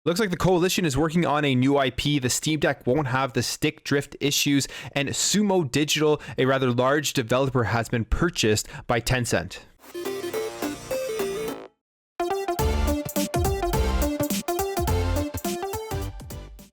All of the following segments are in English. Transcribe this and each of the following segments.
Looks like the coalition is working on a new IP. The Steam Deck won't have the stick drift issues, and Sumo Digital, a rather large developer, has been purchased by Tencent.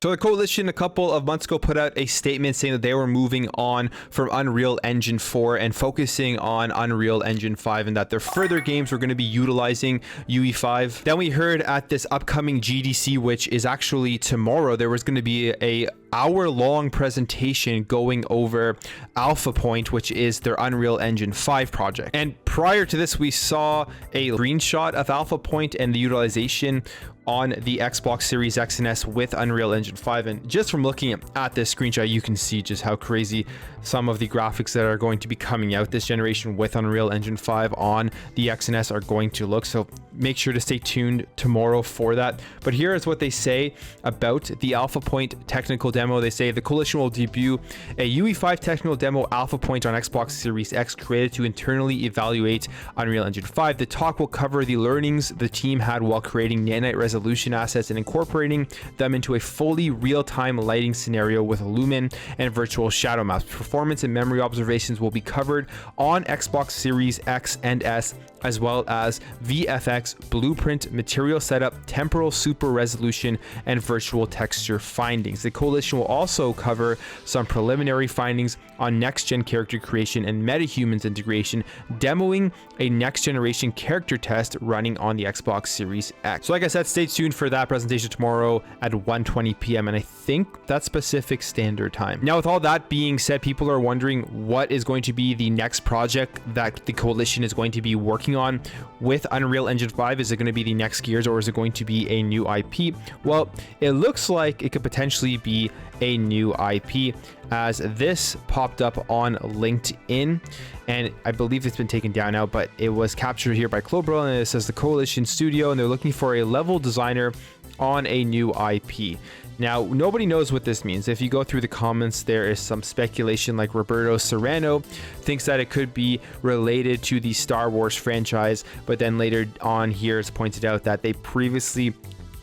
So the coalition a couple of months ago put out a statement saying that they were moving on from Unreal Engine 4 and focusing on Unreal Engine 5, and that their further games were going to be utilizing UE5. Then we heard at this upcoming GDC, which is actually tomorrow, there was going to be a hour-long presentation going over Alpha Point, which is their Unreal Engine 5 project. And prior to this, we saw a screenshot of Alpha Point and the utilization on the Xbox Series X and S with Unreal Engine 5. And just from looking at this screenshot, you can see just how crazy some of the graphics that are going to be coming out this generation with Unreal Engine 5 on the X and S are going to look. So make sure to stay tuned tomorrow for that. But here is what they say about the Alpha Point technical demo. They say the coalition will debut a UE5 technical demo Alpha Point on Xbox Series X, created to internally evaluate Unreal Engine 5. The talk will cover the learnings the team had while creating nanite resolution assets and incorporating them into a fully real-time lighting scenario with lumen and virtual shadow maps. Performance and memory observations will be covered on Xbox Series X and S, as well as VFX, blueprint, material setup, temporal super resolution, and virtual texture findings. The coalition will also cover some preliminary findings on next-gen character creation and metahumans integration, demoing a next-generation character test running on the Xbox Series X. So like I said, stay tuned for that presentation tomorrow at 1:20 p.m. and I think that's Pacific Standard Time. Now, with all that being said, people are wondering what is going to be the next project that the coalition is going to be working on with Unreal Engine 5. Is it going to be the next Gears, or is it going to be a new IP? Well, it looks like it could potentially be a new IP, as this popped up on LinkedIn, and I believe it's been taken down now, but it was captured here by Clobril, and it says the Coalition Studio, and they're looking for a level designer on a new IP. Now, nobody knows what this means. If you go through the comments, there is some speculation, like Roberto Serrano thinks that it could be related to the Star Wars franchise, but then later on here it's pointed out that they previously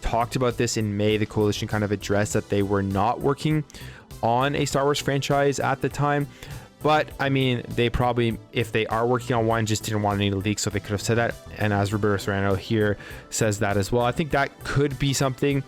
talked about this in May. The coalition kind of addressed that they were not working on a Star Wars franchise at the time. But I mean, they probably, if they are working on one, just didn't want any leaks, so they could have said that. And as Roberto Serrano here says that as well, I think that could be something.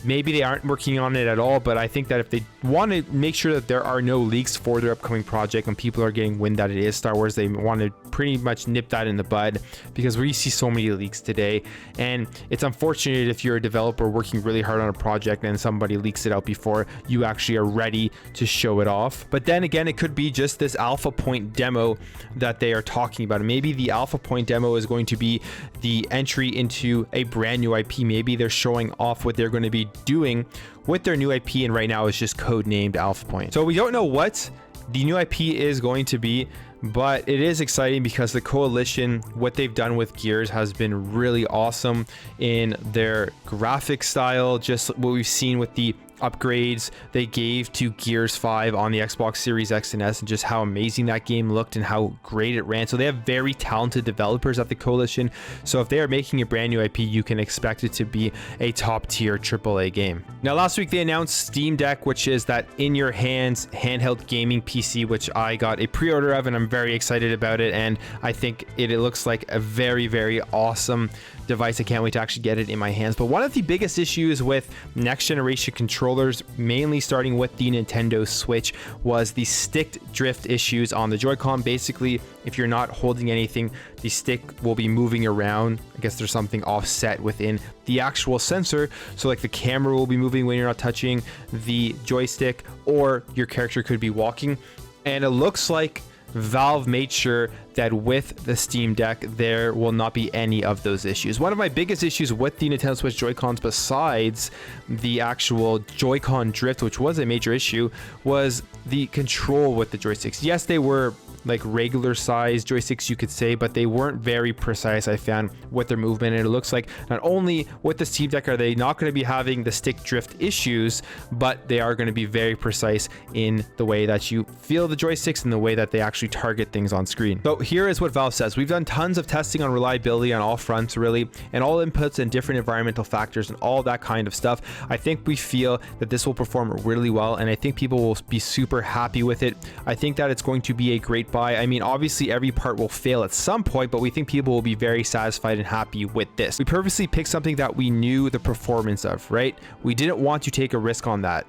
Maybe they aren't working on it at all, but I think that if they want to make sure that there are no leaks for their upcoming project and people are getting wind that it is Star Wars, they want to pretty much nip that in the bud, because we see so many leaks today. And it's unfortunate if you're a developer working really hard on a project and somebody leaks it out before you actually are ready to show it off. But then again, it could be just this Alpha Point demo that they are talking about. Maybe the Alpha Point demo is going to be the entry into a brand new IP. Maybe they're showing off what they're going to be doing with their new IP, and right now it's just codenamed Alpha Point. So we don't know what the new IP is going to be, but it is exciting because the coalition, what they've done with Gears has been really awesome in their graphic style. Just what we've seen with the upgrades they gave to Gears 5 on the Xbox Series X and S, and just how amazing that game looked and how great it ran. So they have very talented developers at the coalition. So if they are making a brand new IP, you can expect it to be a top tier AAA game. Now, last week they announced Steam Deck, which is that in your hands handheld gaming PC, which I got a pre-order of, and I'm very excited about it. And I think it looks like a very, very awesome device. I can't wait to actually get it in my hands. But one of the biggest issues with next generation controllers, mainly starting with the Nintendo Switch, was the stick drift issues on the Joy-Con. Basically, if you're not holding anything, the stick will be moving around. I guess there's something offset within the actual sensor, so like the camera will be moving when you're not touching the joystick, or your character could be walking. And it looks like Valve made sure that with the Steam Deck, there will not be any of those issues. One of my biggest issues with the Nintendo Switch Joy-Cons, besides the actual Joy-Con drift, which was a major issue, was the control with the joysticks. Yes, they were like regular size joysticks, you could say, but they weren't very precise, I found, with their movement. And it looks like not only with the Steam Deck are they not going to be having the stick drift issues, but they are going to be very precise in the way that you feel the joysticks and the way that they actually target things on screen. So here is what Valve says. We've done tons of testing on reliability on all fronts, really, and all inputs and different environmental factors and all that kind of stuff. I think we feel that this will perform really well, and I think people will be super happy with it. I think that it's going to be a great buy. I mean, obviously every part will fail at some point, but we think people will be very satisfied and happy with this. We purposely picked something that we knew the performance of, right? We didn't want to take a risk on that,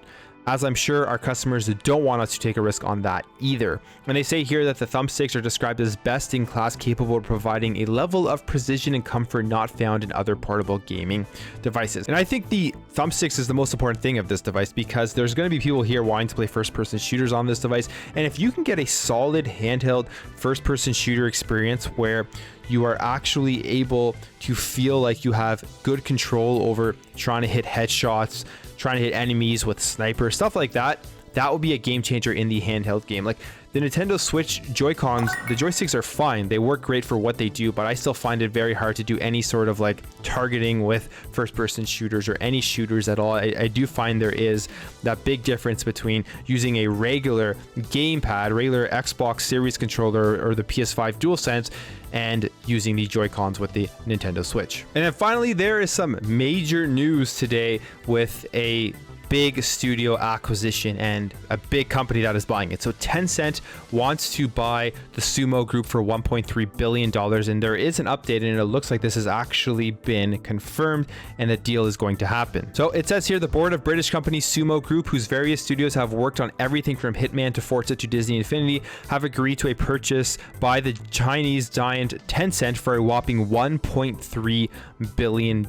as I'm sure our customers don't want us to take a risk on that either. And they say here that the thumbsticks are described as best in class, capable of providing a level of precision and comfort not found in other portable gaming devices. And I think the thumbsticks is the most important thing of this device, because there's going to be people here wanting to play first-person shooters on this device. And if you can get a solid handheld first-person shooter experience where you are actually able to feel like you have good control over trying to hit headshots, trying to hit enemies with sniper, stuff like that, that will be a game changer in the handheld game. Like the Nintendo Switch Joy-Cons, the joysticks are fine. They work great for what they do, but I still find it very hard to do any sort of like targeting with first-person shooters or any shooters at all. I do find there is that big difference between using a regular gamepad, regular Xbox Series controller or the PS5 DualSense, and using the Joy-Cons with the Nintendo Switch. And then finally, there is some major news today with a big studio acquisition and a big company that is buying it. So Tencent wants to buy the Sumo Group for $1.3 billion, and there is an update, and it looks like this has actually been confirmed and the deal is going to happen. So it says here, the board of British company Sumo Group, whose various studios have worked on everything from Hitman to Forza to Disney Infinity, have agreed to a purchase by the Chinese giant Tencent for a whopping $1.3 billion.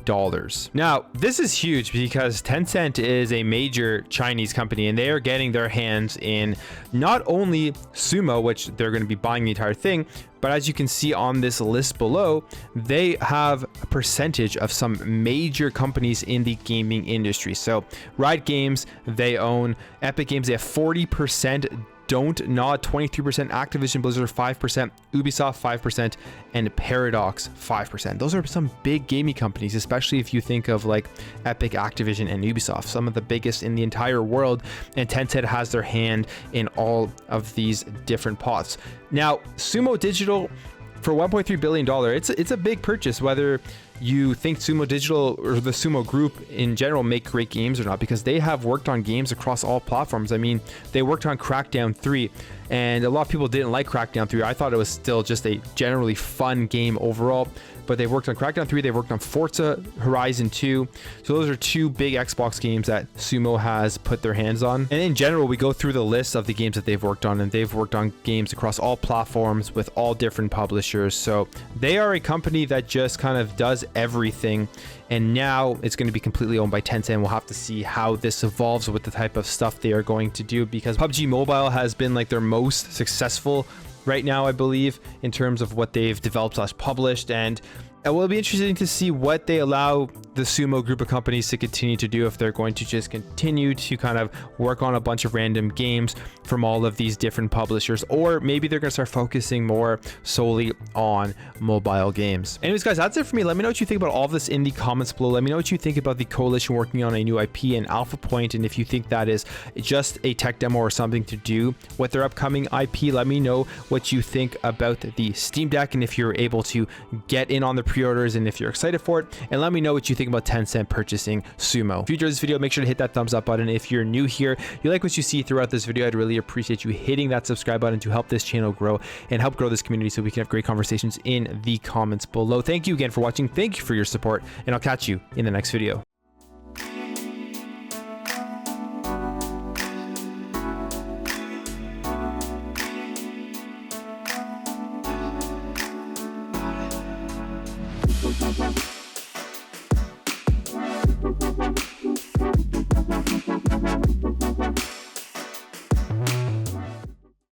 Now, this is huge because Tencent is a major Chinese company, and they are getting their hands in not only Sumo, which they're going to be buying the entire thing, but as you can see on this list below, they have a percentage of some major companies in the gaming industry. So Riot Games, they own. Epic Games, they have 40%. Don't Nod 23%, Activision Blizzard 5%, Ubisoft 5%, and Paradox 5%. Those are some big gaming companies, especially if you think of like Epic, Activision, and Ubisoft, some of the biggest in the entire world. And Tencent has their hand in all of these different pots. Now, Sumo Digital for $1.3 billion, it's a big purchase, whether you think Sumo Digital or the Sumo Group in general make great games or not, because they have worked on games across all platforms. I mean, they worked on Crackdown 3, and a lot of people didn't like Crackdown 3. I thought it was still just a generally fun game overall, but they've worked on Crackdown 3, they've worked on Forza Horizon 2. So those are two big Xbox games that Sumo has put their hands on. And in general, we go through the list of the games that they've worked on, and they've worked on games across all platforms with all different publishers. So they are a company that just kind of does everything. And now it's going to be completely owned by Tencent. We'll have to see how this evolves with the type of stuff they are going to do, because PUBG Mobile has been like their most successful right now, I believe, in terms of what they've developed / published. And it will be interesting to see what they allow the Sumo Group of companies to continue to do, if they're going to just continue to kind of work on a bunch of random games from all of these different publishers, or maybe they're going to start focusing more solely on mobile games. Anyways, guys, that's it for me. Let me know what you think about all of this in the comments below. Let me know what you think about the coalition working on a new IP and Alpha Point, and if you think that is just a tech demo or something to do with their upcoming IP. Let me know what you think about the Steam Deck, and if you're able to get in on the pre-orders, and if you're excited for it. And let me know what you think about Tencent purchasing Sumo. If you enjoyed this video, make sure to hit that thumbs up button. If you're new here, you like what you see throughout this video, I'd really appreciate you hitting that subscribe button to help this channel grow and help grow this community, so we can have great conversations in the comments below. Thank you again for watching. Thank you for your support, and I'll catch you in the next video. Bye.